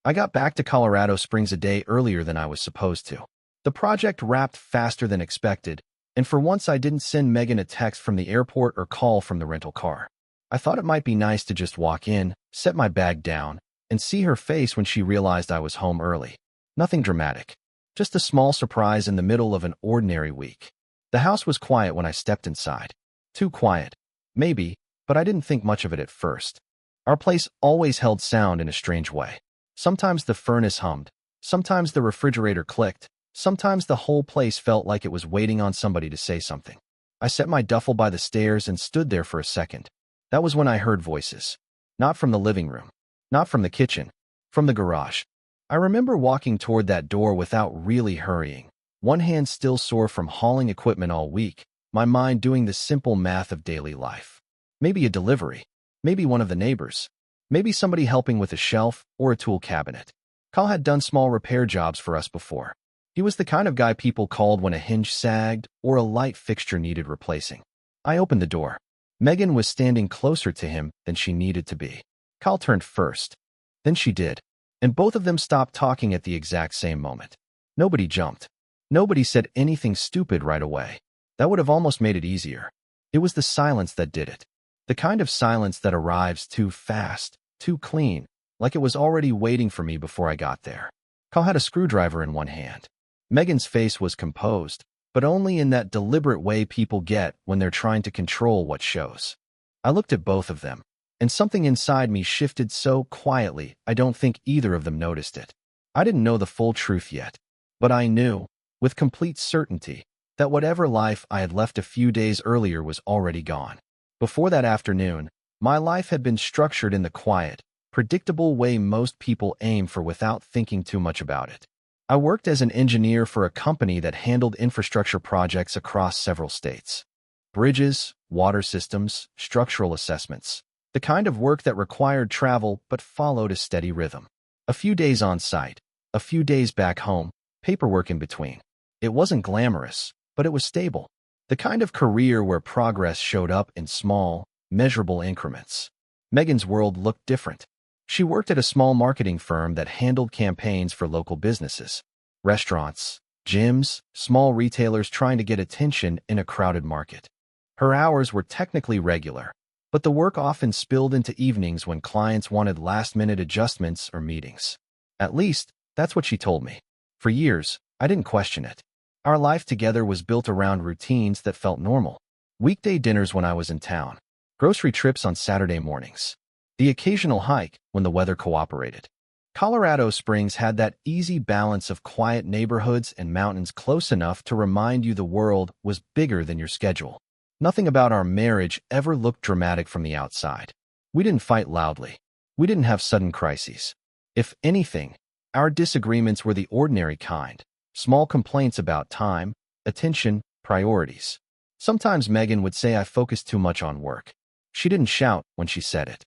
I got back to Colorado Springs a day earlier than I was supposed to. The project wrapped faster than expected, and for once I didn't send Megan a text from the airport or call from the rental car. I thought it might be nice to just walk in, set my bag down, and see her face when she realized I was home early. Nothing dramatic. Just a small surprise in the middle of an ordinary week. The house was quiet when I stepped inside. Too quiet. Maybe, but I didn't think much of it at first. Our place always held sound in a strange way. Sometimes the furnace hummed. Sometimes the refrigerator clicked. Sometimes the whole place felt like it was waiting on somebody to say something. I set my duffel by the stairs and stood there for a second. That was when I heard voices. Not from the living room. Not from the kitchen. From the garage. I remember walking toward that door without really hurrying. One hand still sore from hauling equipment all week, my mind doing the simple math of daily life. Maybe a delivery. Maybe one of the neighbors. Maybe somebody helping with a shelf or a tool cabinet. Carl had done small repair jobs for us before. He was the kind of guy people called when a hinge sagged or a light fixture needed replacing. I opened the door. Megan was standing closer to him than she needed to be. Carl turned first. Then she did. And both of them stopped talking at the exact same moment. Nobody jumped. Nobody said anything stupid right away. That would have almost made it easier. It was the silence that did it. The kind of silence that arrives too fast, too clean, like it was already waiting for me before I got there. Carl had a screwdriver in one hand. Megan's face was composed, but only in that deliberate way people get when they're trying to control what shows. I looked at both of them, and something inside me shifted so quietly I don't think either of them noticed it. I didn't know the full truth yet, but I knew, with complete certainty, that whatever life I had left a few days earlier was already gone. Before that afternoon, my life had been structured in the quiet, predictable way most people aim for without thinking too much about it. I worked as an engineer for a company that handled infrastructure projects across several states. Bridges, water systems, structural assessments. The kind of work that required travel but followed a steady rhythm. A few days on site, a few days back home, paperwork in between. It wasn't glamorous, but it was stable. The kind of career where progress showed up in small, measurable increments. Megan's world looked different. She worked at a small marketing firm that handled campaigns for local businesses. Restaurants, gyms, small retailers trying to get attention in a crowded market. Her hours were technically regular, but the work often spilled into evenings when clients wanted last-minute adjustments or meetings. At least, that's what she told me. For years, I didn't question it. Our life together was built around routines that felt normal. Weekday dinners when I was in town. Grocery trips on Saturday mornings. The occasional hike when the weather cooperated. Colorado Springs had that easy balance of quiet neighborhoods and mountains close enough to remind you the world was bigger than your schedule. Nothing about our marriage ever looked dramatic from the outside. We didn't fight loudly. We didn't have sudden crises. If anything, our disagreements were the ordinary kind. Small complaints about time, attention, priorities. Sometimes Megan would say I focused too much on work. She didn't shout when she said it.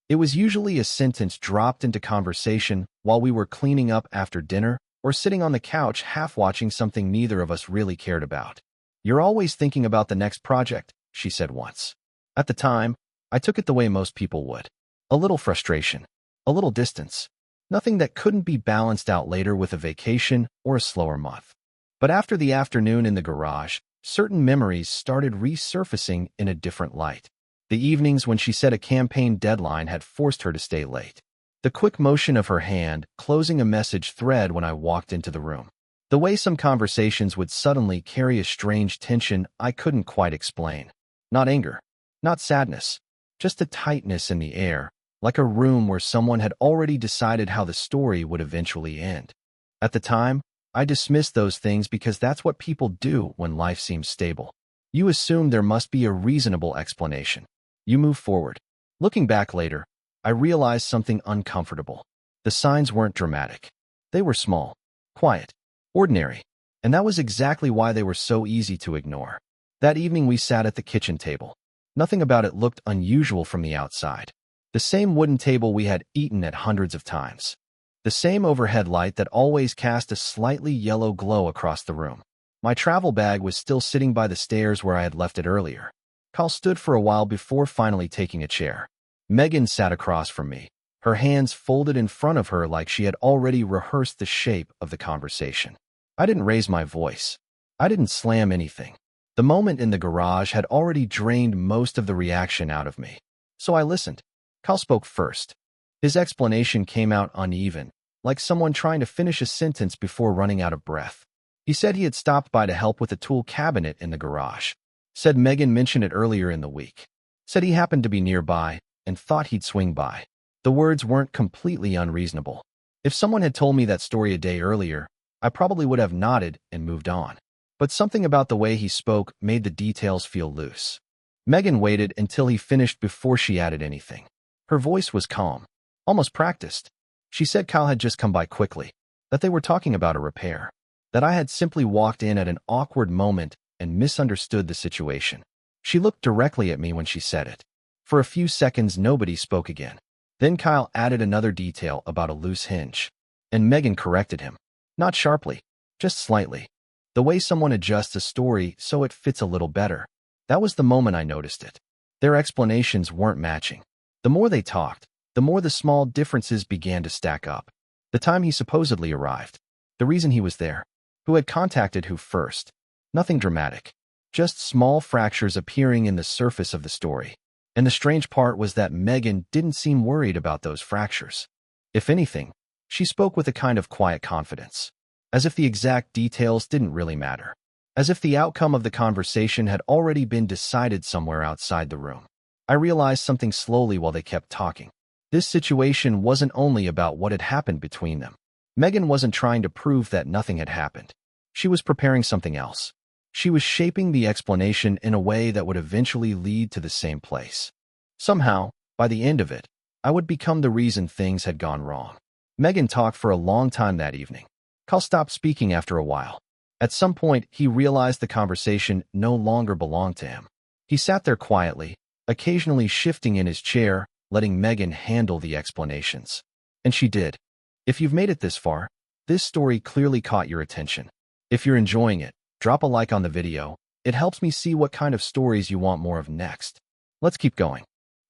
It was usually a sentence dropped into conversation while we were cleaning up after dinner or sitting on the couch half watching something neither of us really cared about. "You're always thinking about the next project," she said once. At the time, I took it the way most people would. A little frustration, a little distance. Nothing that couldn't be balanced out later with a vacation or a slower month. But after the afternoon in the garage, certain memories started resurfacing in a different light. The evenings when she said a campaign deadline had forced her to stay late. The quick motion of her hand closing a message thread when I walked into the room. The way some conversations would suddenly carry a strange tension I couldn't quite explain. Not anger, not sadness, just a tightness in the air, like a room where someone had already decided how the story would eventually end. At the time, I dismissed those things because that's what people do when life seems stable. You assume there must be a reasonable explanation. You move forward. Looking back later, I realized something uncomfortable. The signs weren't dramatic. They were small, quiet, ordinary, and that was exactly why they were so easy to ignore. That evening we sat at the kitchen table. Nothing about it looked unusual from the outside. The same wooden table we had eaten at hundreds of times. The same overhead light that always cast a slightly yellow glow across the room. My travel bag was still sitting by the stairs where I had left it earlier. Carl stood for a while before finally taking a chair. Megan sat across from me, her hands folded in front of her like she had already rehearsed the shape of the conversation. I didn't raise my voice. I didn't slam anything. The moment in the garage had already drained most of the reaction out of me. So I listened. Kyle spoke first. His explanation came out uneven, like someone trying to finish a sentence before running out of breath. He said he had stopped by to help with a tool cabinet in the garage. Said Megan mentioned it earlier in the week. Said he happened to be nearby and thought he'd swing by. The words weren't completely unreasonable. If someone had told me that story a day earlier, I probably would have nodded and moved on. But something about the way he spoke made the details feel loose. Megan waited until he finished before she added anything. Her voice was calm, almost practiced. She said Kyle had just come by quickly, that they were talking about a repair, that I had simply walked in at an awkward moment and misunderstood the situation. She looked directly at me when she said it. For a few seconds, nobody spoke again. Then Kyle added another detail about a loose hinge, and Megan corrected him. Not sharply, just slightly. The way someone adjusts a story so it fits a little better. That was the moment I noticed it. Their explanations weren't matching. The more they talked, the more the small differences began to stack up. The time he supposedly arrived, the reason he was there, who had contacted who first. Nothing dramatic, just small fractures appearing in the surface of the story. And the strange part was that Megan didn't seem worried about those fractures. If anything, she spoke with a kind of quiet confidence, as if the exact details didn't really matter, as if the outcome of the conversation had already been decided somewhere outside the room. I realized something slowly while they kept talking. This situation wasn't only about what had happened between them. Megan wasn't trying to prove that nothing had happened. She was preparing something else. She was shaping the explanation in a way that would eventually lead to the same place. Somehow, by the end of it, I would become the reason things had gone wrong. Megan talked for a long time that evening. Kyle stopped speaking after a while. At some point, he realized the conversation no longer belonged to him. He sat there quietly, occasionally shifting in his chair, letting Megan handle the explanations. And she did. If you've made it this far, this story clearly caught your attention. If you're enjoying it, drop a like on the video. It helps me see what kind of stories you want more of next. Let's keep going.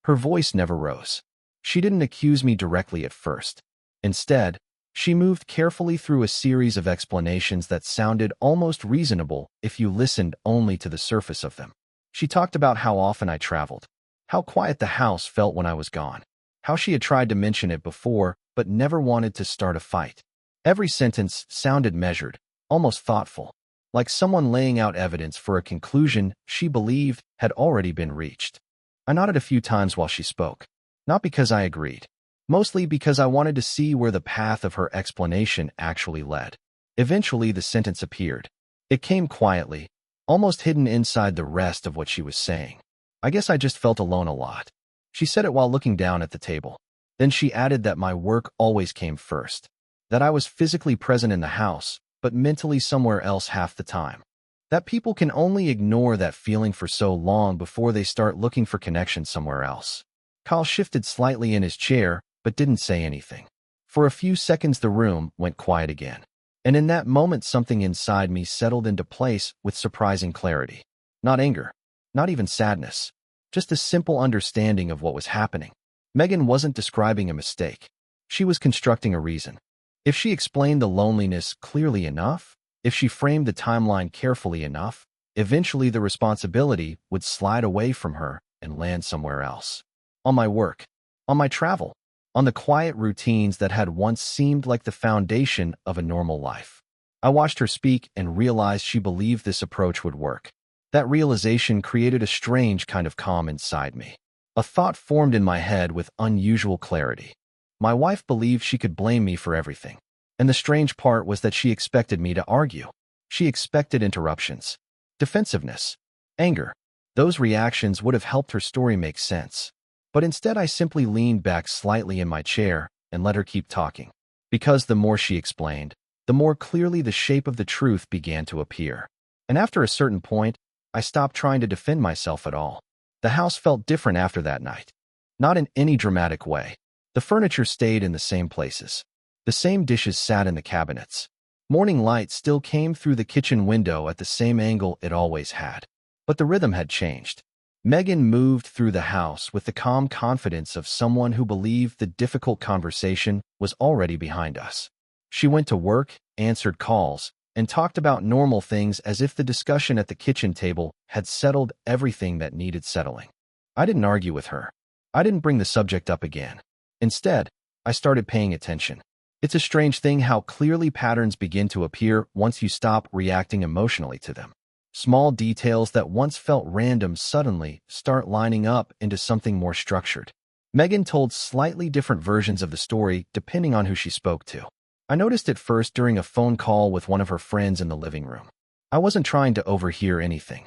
Her voice never rose. She didn't accuse me directly at first. Instead, she moved carefully through a series of explanations that sounded almost reasonable if you listened only to the surface of them. She talked about how often I traveled, how quiet the house felt when I was gone, how she had tried to mention it before but never wanted to start a fight. Every sentence sounded measured, almost thoughtful, like someone laying out evidence for a conclusion she believed had already been reached. I nodded a few times while she spoke, not because I agreed, mostly because I wanted to see where the path of her explanation actually led. Eventually, the sentence appeared. It came quietly, almost hidden inside the rest of what she was saying. I guess I just felt alone a lot. She said it while looking down at the table. Then she added that my work always came first, that I was physically present in the house, but mentally somewhere else half the time. That people can only ignore that feeling for so long before they start looking for connection somewhere else. Kyle shifted slightly in his chair, but didn't say anything. For a few seconds the room went quiet again. And in that moment something inside me settled into place with surprising clarity. Not anger, not even sadness, just a simple understanding of what was happening. Megan wasn't describing a mistake. She was constructing a reason. If she explained the loneliness clearly enough, if she framed the timeline carefully enough, eventually the responsibility would slide away from her and land somewhere else. On my work, on my travel, on the quiet routines that had once seemed like the foundation of a normal life. I watched her speak and realized she believed this approach would work. That realization created a strange kind of calm inside me. A thought formed in my head with unusual clarity. My wife believed she could blame me for everything. And the strange part was that she expected me to argue. She expected interruptions, defensiveness, anger. Those reactions would have helped her story make sense. But instead I simply leaned back slightly in my chair and let her keep talking. Because the more she explained, the more clearly the shape of the truth began to appear. And after a certain point, I stopped trying to defend myself at all. The house felt different after that night. Not in any dramatic way. The furniture stayed in the same places. The same dishes sat in the cabinets. Morning light still came through the kitchen window at the same angle it always had. But the rhythm had changed. Megan moved through the house with the calm confidence of someone who believed the difficult conversation was already behind us. She went to work, answered calls, and talked about normal things as if the discussion at the kitchen table had settled everything that needed settling. I didn't argue with her. I didn't bring the subject up again. Instead, I started paying attention. It's a strange thing how clearly patterns begin to appear once you stop reacting emotionally to them. Small details that once felt random suddenly start lining up into something more structured. Megan told slightly different versions of the story depending on who she spoke to. I noticed it first during a phone call with one of her friends in the living room. I wasn't trying to overhear anything.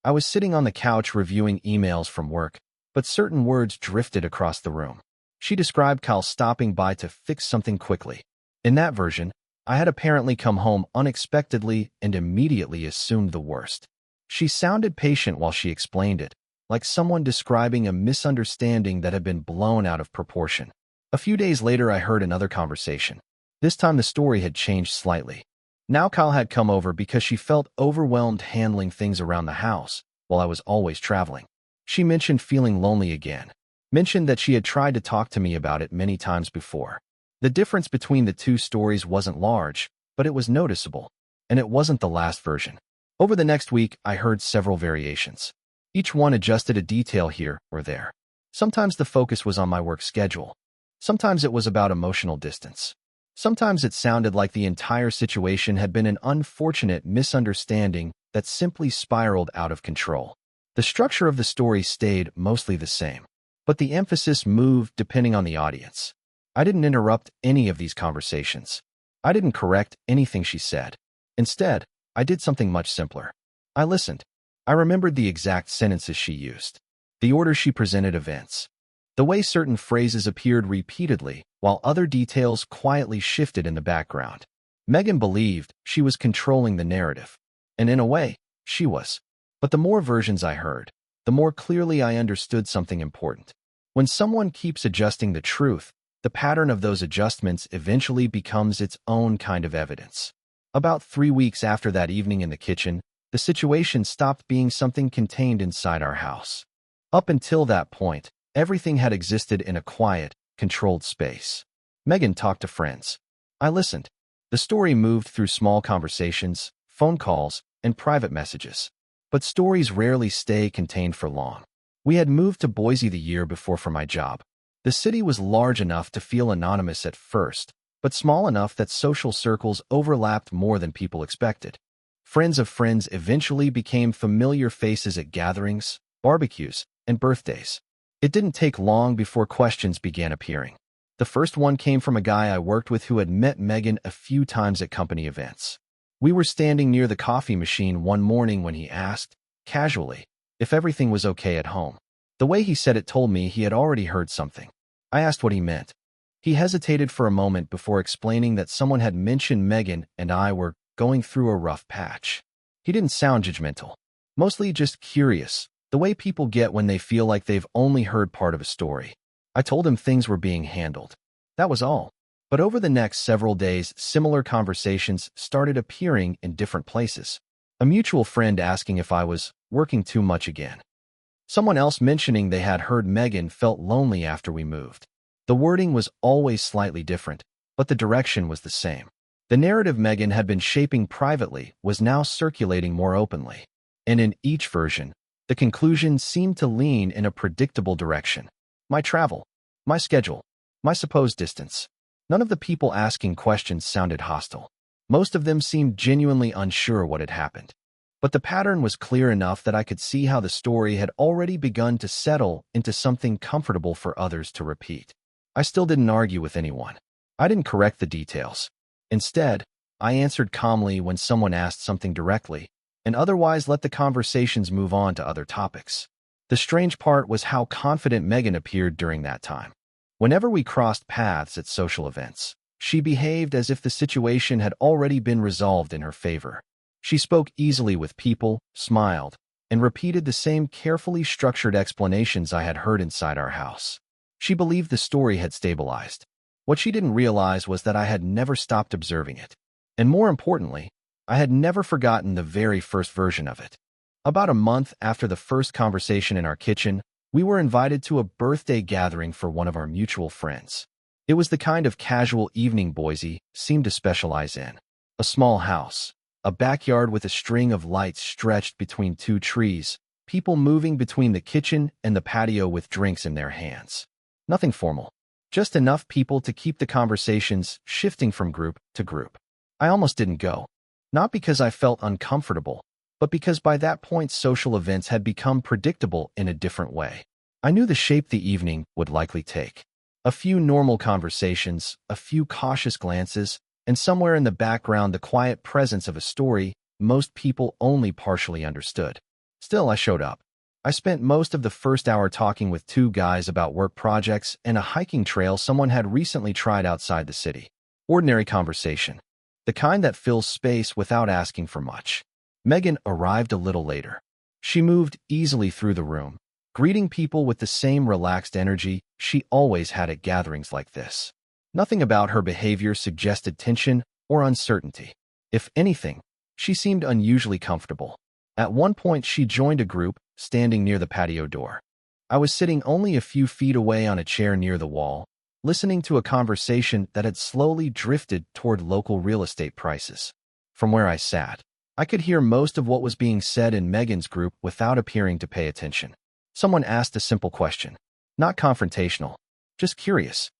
I was sitting on the couch reviewing emails from work, but certain words drifted across the room. She described Kyle stopping by to fix something quickly. In that version, I had apparently come home unexpectedly and immediately assumed the worst. She sounded patient while she explained it, like someone describing a misunderstanding that had been blown out of proportion. A few days later, I heard another conversation. This time the story had changed slightly. Now Kyle had come over because she felt overwhelmed handling things around the house while I was always traveling. She mentioned feeling lonely again, mentioned that she had tried to talk to me about it many times before. The difference between the two stories wasn't large, but it was noticeable, and it wasn't the last version. Over the next week, I heard several variations. Each one adjusted a detail here or there. Sometimes the focus was on my work schedule. Sometimes it was about emotional distance. Sometimes it sounded like the entire situation had been an unfortunate misunderstanding that simply spiraled out of control. The structure of the story stayed mostly the same, but the emphasis moved depending on the audience. I didn't interrupt any of these conversations. I didn't correct anything she said. Instead, I did something much simpler. I listened. I remembered the exact sentences she used, the order she presented events, the way certain phrases appeared repeatedly while other details quietly shifted in the background. Megan believed she was controlling the narrative, and in a way, she was. But the more versions I heard, the more clearly I understood something important. When someone keeps adjusting the truth, the pattern of those adjustments eventually becomes its own kind of evidence. About 3 weeks after that evening in the kitchen, the situation stopped being something contained inside our house. Up until that point, everything had existed in a quiet, controlled space. Megan talked to friends. I listened. The story moved through small conversations, phone calls, and private messages. But stories rarely stay contained for long. We had moved to Boise the year before for my job. The city was large enough to feel anonymous at first, but small enough that social circles overlapped more than people expected. Friends of friends eventually became familiar faces at gatherings, barbecues, and birthdays. It didn't take long before questions began appearing. The first one came from a guy I worked with who had met Megan a few times at company events. We were standing near the coffee machine one morning when he asked, casually, if everything was okay at home. The way he said it told me he had already heard something. I asked what he meant. He hesitated for a moment before explaining that someone had mentioned Megan and I were going through a rough patch. He didn't sound judgmental, mostly just curious, the way people get when they feel like they've only heard part of a story. I told him things were being handled. That was all. But over the next several days, similar conversations started appearing in different places. A mutual friend asking if I was working too much again. Someone else mentioning they had heard Megan felt lonely after we moved. The wording was always slightly different, but the direction was the same. The narrative Megan had been shaping privately was now circulating more openly. And in each version, the conclusion seemed to lean in a predictable direction. My travel, my schedule, my supposed distance. None of the people asking questions sounded hostile. Most of them seemed genuinely unsure what had happened. But the pattern was clear enough that I could see how the story had already begun to settle into something comfortable for others to repeat. I still didn't argue with anyone. I didn't correct the details. Instead, I answered calmly when someone asked something directly, and otherwise let the conversations move on to other topics. The strange part was how confident Megan appeared during that time. Whenever we crossed paths at social events, she behaved as if the situation had already been resolved in her favor. She spoke easily with people, smiled, and repeated the same carefully structured explanations I had heard inside our house. She believed the story had stabilized. What she didn't realize was that I had never stopped observing it. And more importantly, I had never forgotten the very first version of it. About a month after the first conversation in our kitchen, we were invited to a birthday gathering for one of our mutual friends. It was the kind of casual evening Boise seemed to specialize in. A small house, a backyard with a string of lights stretched between two trees, people moving between the kitchen and the patio with drinks in their hands. Nothing formal, just enough people to keep the conversations shifting from group to group. I almost didn't go, not because I felt uncomfortable, but because by that point social events had become predictable in a different way. I knew the shape the evening would likely take. A few normal conversations, a few cautious glances, and somewhere in the background the quiet presence of a story most people only partially understood. Still, I showed up. I spent most of the first hour talking with two guys about work projects and a hiking trail someone had recently tried outside the city. Ordinary conversation, the kind that fills space without asking for much. Megan arrived a little later. She moved easily through the room, greeting people with the same relaxed energy she always had at gatherings like this. Nothing about her behavior suggested tension or uncertainty. If anything, she seemed unusually comfortable. At one point, she joined a group standing near the patio door. I was sitting only a few feet away on a chair near the wall, listening to a conversation that had slowly drifted toward local real estate prices. From where I sat, I could hear most of what was being said in Megan's group without appearing to pay attention. Someone asked a simple question, not confrontational, just curious.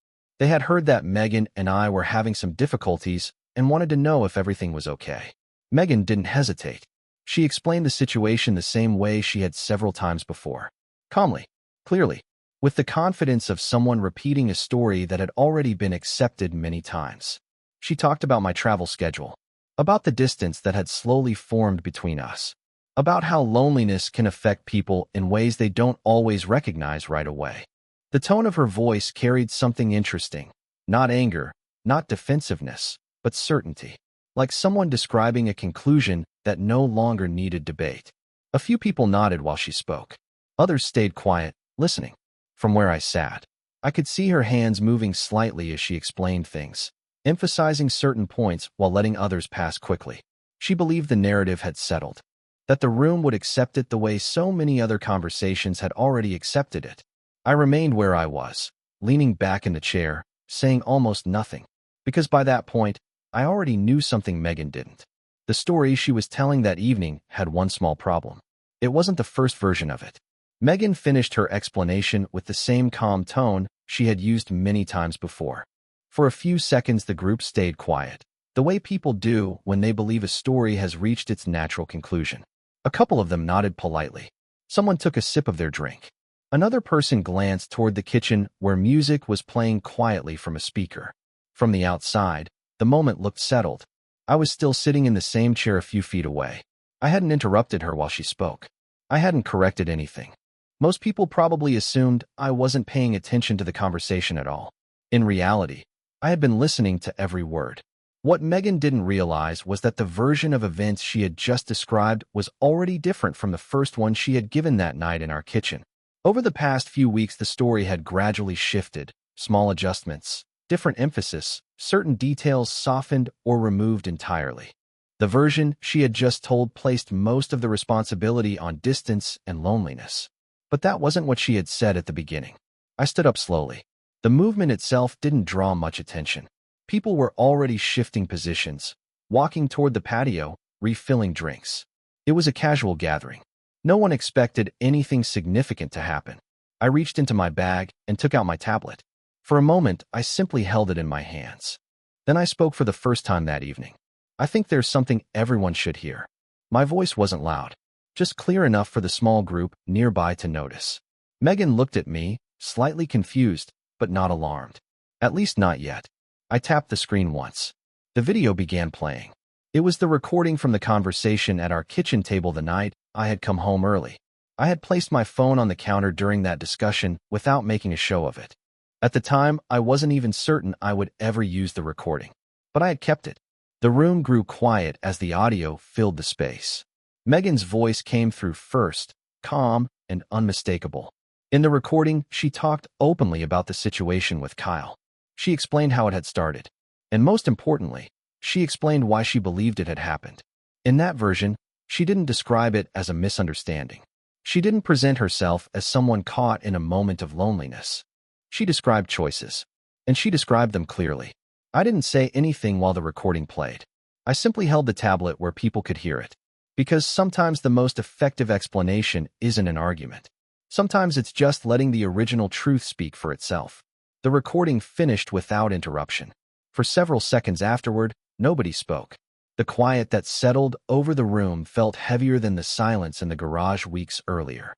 They had heard that Megan and I were having some difficulties and wanted to know if everything was okay. Megan didn't hesitate. She explained the situation the same way she had several times before. Calmly, clearly, with the confidence of someone repeating a story that had already been accepted many times. She talked about my travel schedule, about the distance that had slowly formed between us, about how loneliness can affect people in ways they don't always recognize right away. The tone of her voice carried something interesting, not anger, not defensiveness, but certainty, like someone describing a conclusion that no longer needed debate. A few people nodded while she spoke. Others stayed quiet, listening. From where I sat, I could see her hands moving slightly as she explained things, emphasizing certain points while letting others pass quickly. She believed the narrative had settled, that the room would accept it the way so many other conversations had already accepted it. I remained where I was, leaning back in the chair, saying almost nothing, because by that point, I already knew something Megan didn't. The story she was telling that evening had one small problem. It wasn't the first version of it. Megan finished her explanation with the same calm tone she had used many times before. For a few seconds, the group stayed quiet, the way people do when they believe a story has reached its natural conclusion. A couple of them nodded politely. Someone took a sip of their drink. Another person glanced toward the kitchen where music was playing quietly from a speaker. From the outside, the moment looked settled. I was still sitting in the same chair a few feet away. I hadn't interrupted her while she spoke. I hadn't corrected anything. Most people probably assumed I wasn't paying attention to the conversation at all. In reality, I had been listening to every word. What Megan didn't realize was that the version of events she had just described was already different from the first one she had given that night in our kitchen. Over the past few weeks, the story had gradually shifted, small adjustments, different emphasis, certain details softened or removed entirely. The version she had just told placed most of the responsibility on distance and loneliness. But that wasn't what she had said at the beginning. I stood up slowly. The movement itself didn't draw much attention. People were already shifting positions, walking toward the patio, refilling drinks. It was a casual gathering. No one expected anything significant to happen. I reached into my bag and took out my tablet. For a moment, I simply held it in my hands. Then I spoke for the first time that evening. I think there's something everyone should hear. My voice wasn't loud, just clear enough for the small group nearby to notice. Megan looked at me, slightly confused, but not alarmed. At least not yet. I tapped the screen once. The video began playing. It was the recording from the conversation at our kitchen table the night I had come home early. I had placed my phone on the counter during that discussion without making a show of it. At the time, I wasn't even certain I would ever use the recording, but I had kept it. The room grew quiet as the audio filled the space. Megan's voice came through first, calm and unmistakable. In the recording, she talked openly about the situation with Kyle. She explained how it had started. And most importantly, she explained why she believed it had happened. In that version, She didn't describe it as a misunderstanding. She didn't present herself as someone caught in a moment of loneliness. She described choices, and she described them clearly. I didn't say anything while the recording played. I simply held the tablet where people could hear it. Because sometimes the most effective explanation isn't an argument. Sometimes it's just letting the original truth speak for itself. The recording finished without interruption. For several seconds afterward, nobody spoke. The quiet that settled over the room felt heavier than the silence in the garage weeks earlier.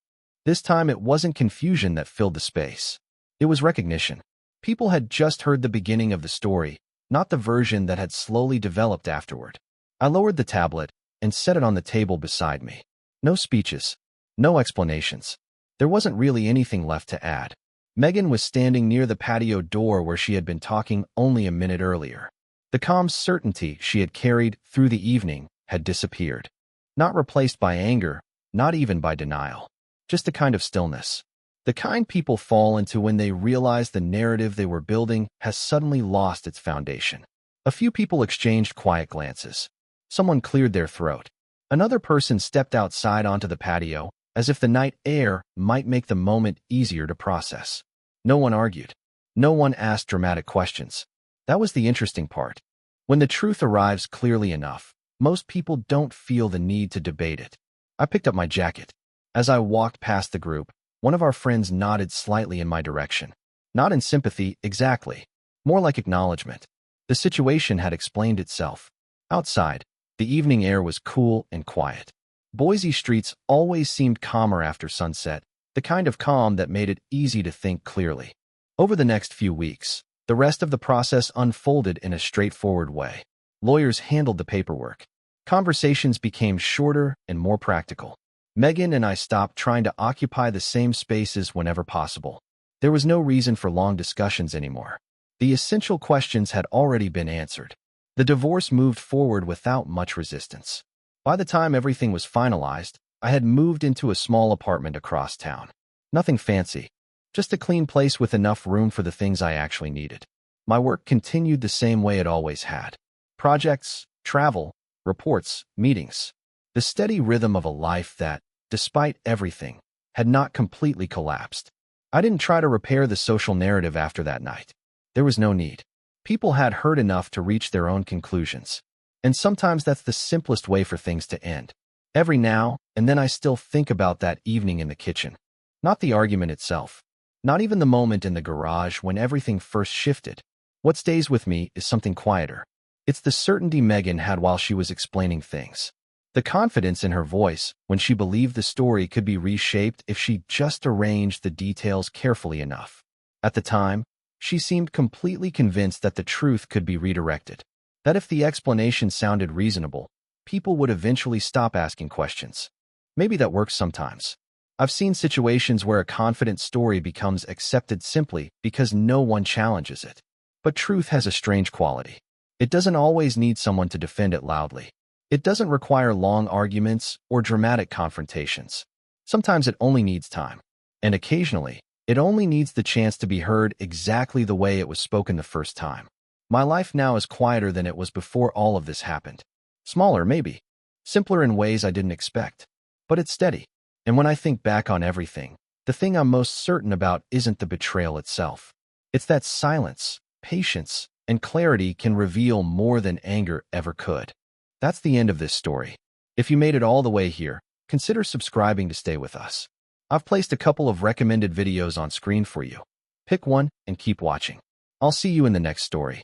This time it wasn't confusion that filled the space. It was recognition. People had just heard the beginning of the story, not the version that had slowly developed afterward. I lowered the tablet and set it on the table beside me. No speeches. No explanations. There wasn't really anything left to add. Megan was standing near the patio door where she had been talking only a minute earlier. The calm certainty she had carried through the evening had disappeared. Not replaced by anger, not even by denial. Just a kind of stillness. The kind people fall into when they realize the narrative they were building has suddenly lost its foundation. A few people exchanged quiet glances. Someone cleared their throat. Another person stepped outside onto the patio, as if the night air might make the moment easier to process. No one argued. No one asked dramatic questions. That was the interesting part. When the truth arrives clearly enough, most people don't feel the need to debate it. I picked up my jacket. As I walked past the group, one of our friends nodded slightly in my direction. Not in sympathy, exactly. More like acknowledgement. The situation had explained itself. Outside, the evening air was cool and quiet. Boise streets always seemed calmer after sunset, the kind of calm that made it easy to think clearly. Over the next few weeks, the rest of the process unfolded in a straightforward way. Lawyers handled the paperwork. Conversations became shorter and more practical. Megan and I stopped trying to occupy the same spaces whenever possible. There was no reason for long discussions anymore. The essential questions had already been answered. The divorce moved forward without much resistance. By the time everything was finalized, I had moved into a small apartment across town. Nothing fancy. Just a clean place with enough room for the things I actually needed. My work continued the same way it always had. Projects, travel, reports, meetings. The steady rhythm of a life that, despite everything, had not completely collapsed. I didn't try to repair the social narrative after that night. There was no need. People had heard enough to reach their own conclusions. And sometimes that's the simplest way for things to end. Every now and then I still think about that evening in the kitchen. Not the argument itself. Not even the moment in the garage when everything first shifted. What stays with me is something quieter. It's the certainty Megan had while she was explaining things. The confidence in her voice when she believed the story could be reshaped if she just arranged the details carefully enough. At the time, she seemed completely convinced that the truth could be redirected. That if the explanation sounded reasonable, people would eventually stop asking questions. Maybe that works sometimes. I've seen situations where a confident story becomes accepted simply because no one challenges it. But truth has a strange quality. It doesn't always need someone to defend it loudly. It doesn't require long arguments or dramatic confrontations. Sometimes it only needs time. And occasionally, it only needs the chance to be heard exactly the way it was spoken the first time. My life now is quieter than it was before all of this happened. Smaller, maybe. Simpler in ways I didn't expect. But it's steady. And when I think back on everything, the thing I'm most certain about isn't the betrayal itself. It's that silence, patience, and clarity can reveal more than anger ever could. That's the end of this story. If you made it all the way here, consider subscribing to stay with us. I've placed a couple of recommended videos on screen for you. Pick one and keep watching. I'll see you in the next story.